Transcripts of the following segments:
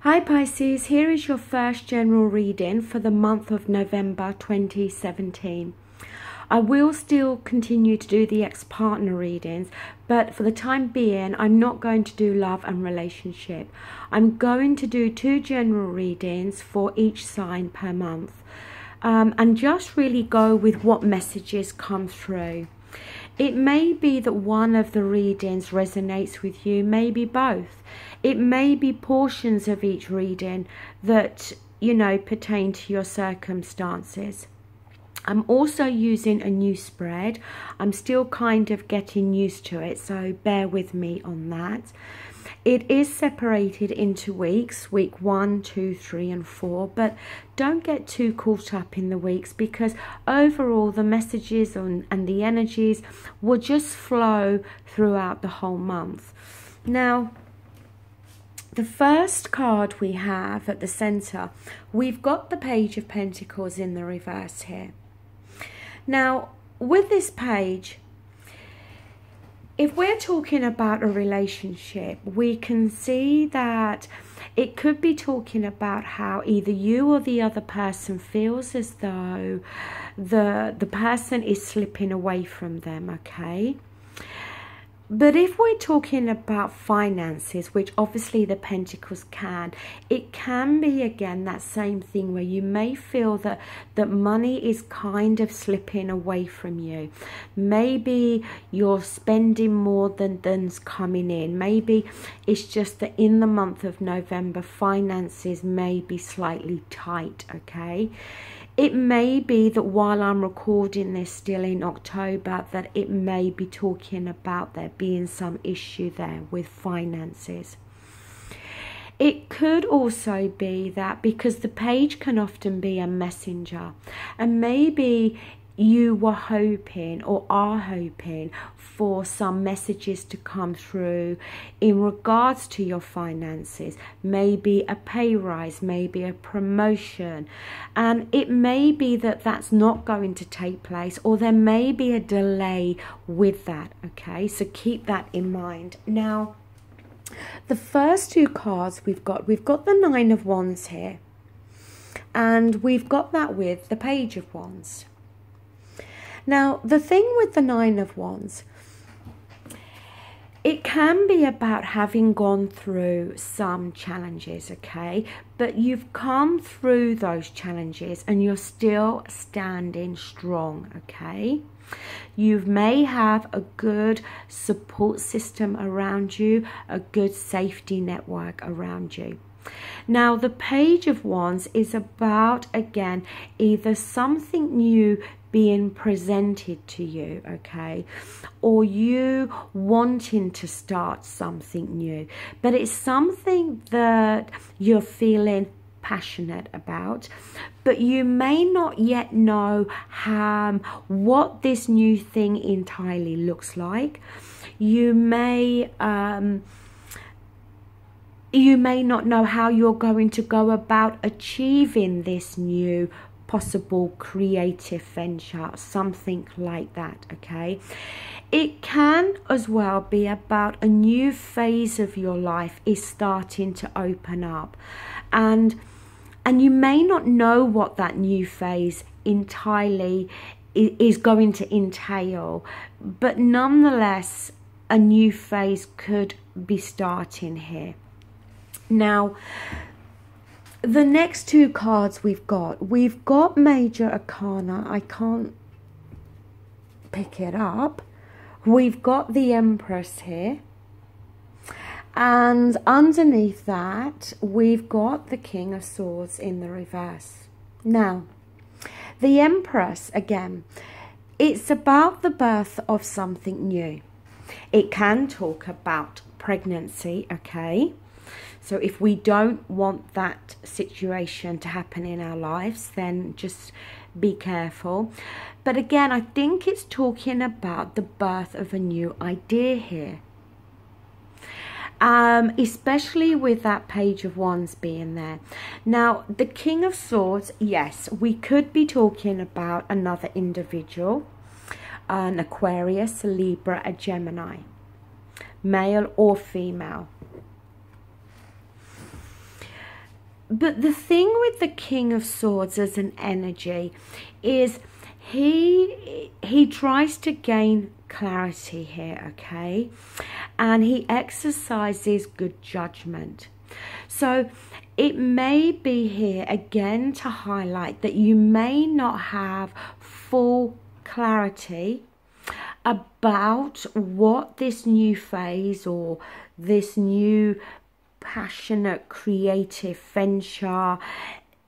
Hi Pisces, here is your first general reading for the month of November 2017. I will still continue to do the ex-partner readings, but for the time being, I'm not going to do love and relationship. I'm going to do 2 general readings for each sign per month, and just really go with what messages come through. It may be that one of the readings resonates with you, maybe both. It may be portions of each reading that, pertain to your circumstances. I'm also using a new spread. I'm still kind of getting used to it, so bear with me on that. It is separated into weeks, week 1, 2, 3 and 4, but don't get too caught up in the weeks, because overall the messages and the energies will just flow throughout the whole month. Now, the first card we have at the center, we've got the Page of Pentacles in the reverse here. Now, with this page, if we're talking about a relationship, we can see that it could be talking about how either you or the other person feels as though the person is slipping away from them, okay? But if we're talking about finances, which obviously the Pentacles can, it can be again that same thing where you may feel that money is kind of slipping away from you. Maybe you're spending more than's coming in. Maybe it's just that in the month of November, finances may be slightly tight, okay? It may be that while I'm recording this still in October, that it may be talking about there being some issue there with finances. It could also be that because the page can often be a messenger, and maybe you were hoping or are hoping for some messages to come through in regards to your finances, maybe a pay rise, maybe a promotion, and it may be that that's not going to take place, or there may be a delay with that, okay? So keep that in mind. Now, the first 2 cards we've got the 9 of Wands here, and we've got that with the Page of Wands. Now, the thing with the 9 of Wands, it can be about having gone through some challenges, okay? But you've come through those challenges and you're still standing strong, okay? You may have a good support system around you, a good safety network around you. Now, the Page of Wands is about, again, either something new being presented to you, okay, or you wanting to start something new, but it's something that you're feeling passionate about, but you may not yet know what this new thing entirely looks like. You may not know how you're going to go about achieving this new possible creative venture, something like that, okay? It can as well be about a new phase of your life is starting to open up, and you may not know what that new phase entirely is going to entail, but nonetheless a new phase could be starting here. Now, the next 2 cards we've got Major Arcana. I can't pick it up. We've got the Empress here, and underneath that we've got the King of Swords in the reverse. Now, the Empress, again, it's about the birth of something new. It can talk about pregnancy, okay? So if we don't want that situation to happen in our lives, then just be careful. But again, I think it's talking about the birth of a new idea here. Especially with that Page of Wands being there. Now, the King of Swords, yes, we could be talking about another individual, an Aquarius, a Libra, a Gemini, male or female. But the thing with the King of Swords as an energy is he tries to gain clarity here, okay? And he exercises good judgment. So it may be here again to highlight that you may not have full clarity about what this new phase or this new passionate creative venture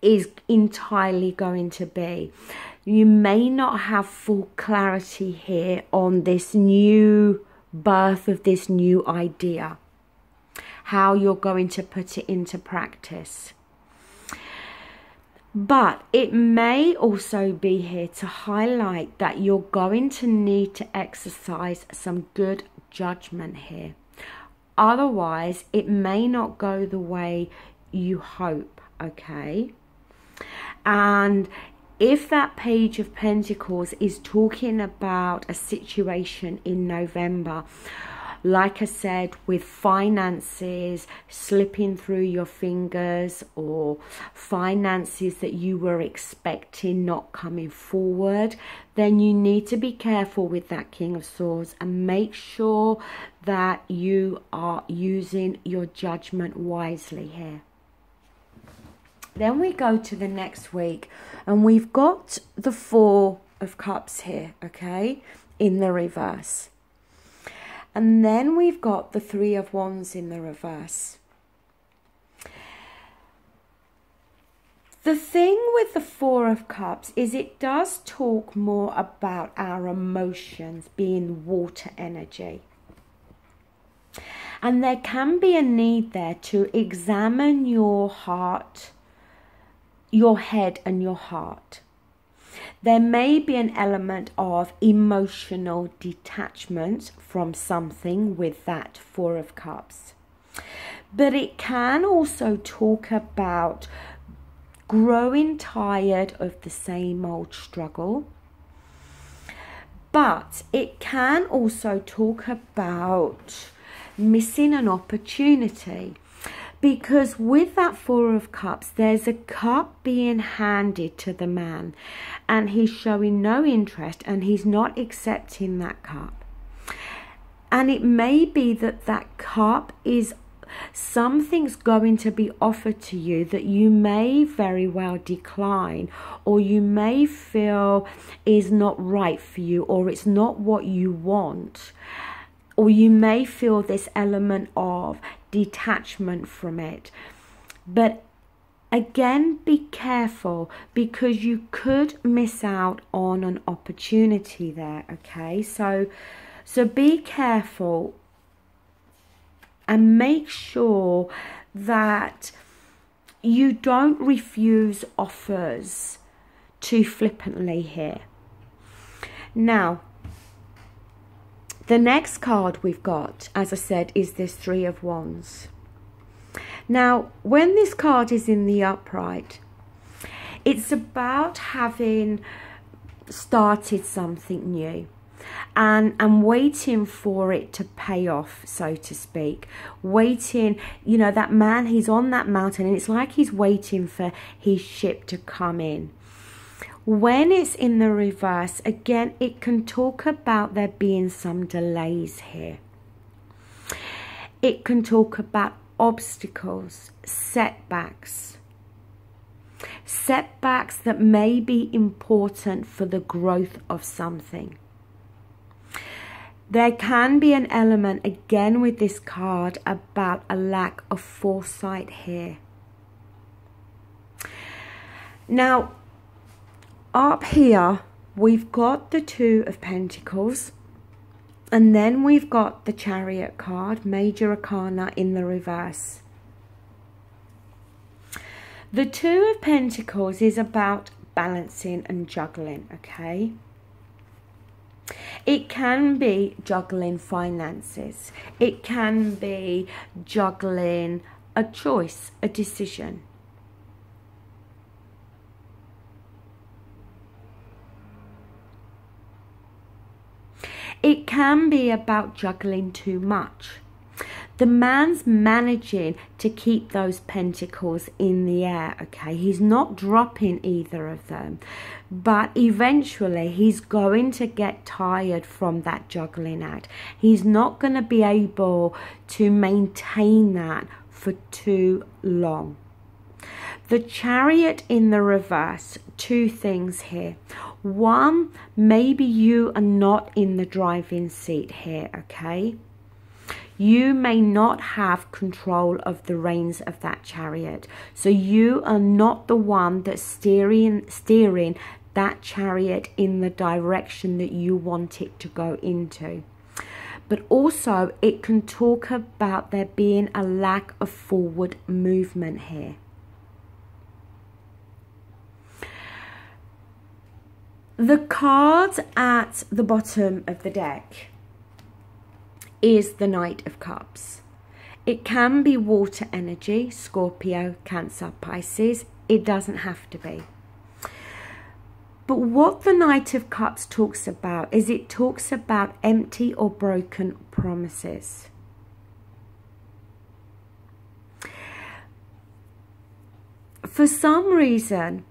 is entirely going to be. You may not have full clarity here on this new birth of this new idea, how you're going to put it into practice. But it may also be here to highlight that you're going to need to exercise some good judgment here. Otherwise, it may not go the way you hope, okay? And if that Page of Pentacles is talking about a situation in November, like I said, with finances slipping through your fingers or finances that you were expecting not coming forward, then you need to be careful with that King of Swords and make sure that you are using your judgment wisely here. Then we go to the next week and we've got the Four of Cups here, okay, in the reverse. And then we've got the Three of Wands in the reverse. The thing with the Four of Cups is it does talk more about our emotions being water energy. And there can be a need there to examine your heart, your head and your heart. There may be an element of emotional detachment from something with that Four of Cups. But it can also talk about growing tired of the same old struggle. But it can also talk about missing an opportunity. Because with that Four of Cups, there's a cup being handed to the man and he's showing no interest and he's not accepting that cup. And it may be that that cup is something's going to be offered to you that you may very well decline, or you may feel is not right for you, or it's not what you want. Or you may feel this element of detachment from it. But again, be careful because you could miss out on an opportunity there, okay? So be careful and make sure that you don't refuse offers too flippantly here. Now, the next card we've got, as I said, is this Three of Wands. Now, when this card is in the upright, it's about having started something new and waiting for it to pay off, so to speak. Waiting, you know, that man, he's on that mountain and it's like he's waiting for his ship to come in. When it's in the reverse, again, it can talk about there being some delays here. It can talk about obstacles, setbacks. Setbacks that may be important for the growth of something. There can be an element, again with this card, about a lack of foresight here. Now, up here, we've got the Two of Pentacles, and then we've got the Chariot card, Major Arcana in the reverse. The Two of Pentacles is about balancing and juggling, okay? It can be juggling finances. It can be juggling a choice, a decision. It can be about juggling too much. The man's managing to keep those pentacles in the air, okay? He's not dropping either of them. But eventually he's going to get tired from that juggling act. He's not going to be able to maintain that for too long. The Chariot in the reverse, two things here. One, maybe you are not in the driving seat here, okay? You may not have control of the reins of that chariot. So you are not the one that's steering that chariot in the direction that you want it to go into. But also it can talk about there being a lack of forward movement here. The card at the bottom of the deck is the Knight of Cups. It can be water energy, Scorpio, Cancer, Pisces. It doesn't have to be. But what the Knight of Cups talks about is it talks about empty or broken promises. For some reason,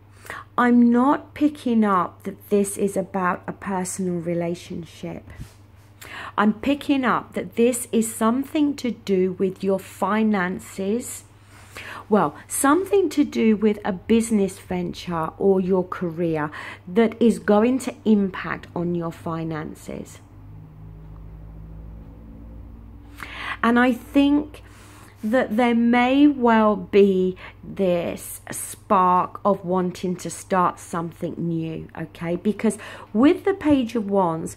I'm not picking up that this is about a personal relationship. I'm picking up that this is something to do with your finances. Well, something to do with a business venture or your career that is going to impact on your finances. And I think that there may well be this spark of wanting to start something new, okay? Because with the Page of Wands,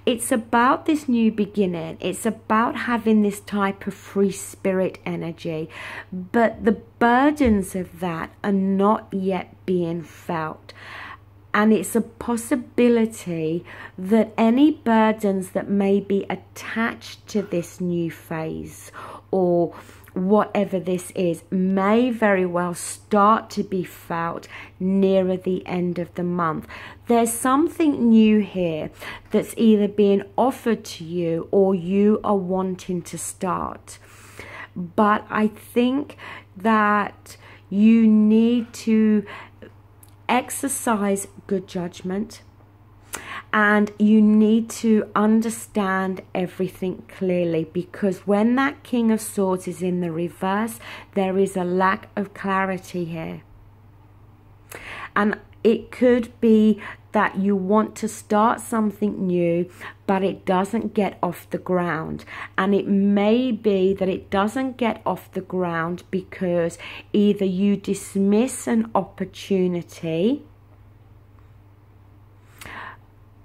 it's about this new beginning. It's about having this type of free spirit energy, but the burdens of that are not yet being felt. And it's a possibility that any burdens that may be attached to this new phase or whatever this is may very well start to be felt nearer the end of the month. There's something new here that's either being offered to you or you are wanting to start. But I think that you need to exercise good judgment. And you need to understand everything clearly, because when that King of Swords is in the reverse, there is a lack of clarity here. And it could be that you want to start something new, but it doesn't get off the ground. And it may be that it doesn't get off the ground because either you dismiss an opportunity,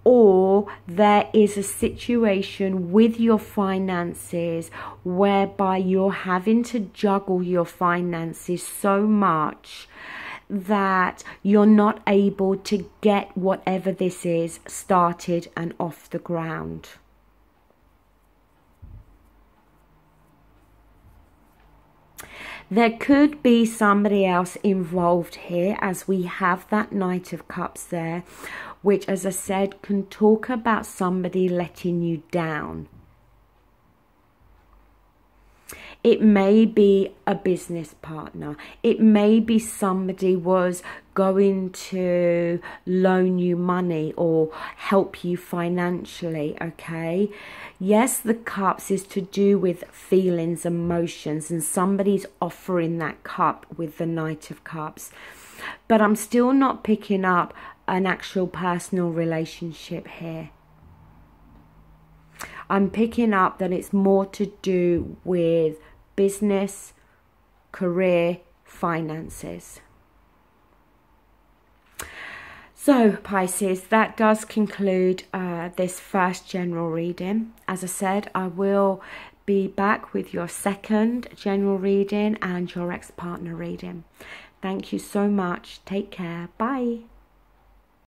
or there is a situation with your finances whereby you're having to juggle your finances so much that you're not able to get whatever this is started and off the ground. There could be somebody else involved here, as we have that Knight of Cups there, which, as I said, can talk about somebody letting you down. It may be a business partner. It may be somebody was going to loan you money or help you financially, okay? Yes, the cups is to do with feelings, emotions, and somebody's offering that cup with the Knight of Cups. But I'm still not picking up an actual personal relationship here. I'm picking up that it's more to do with business, career, finances. So Pisces, that does conclude this first general reading. As I said, I will be back with your second general reading and your ex-partner reading. Thank you so much. Take care. Bye.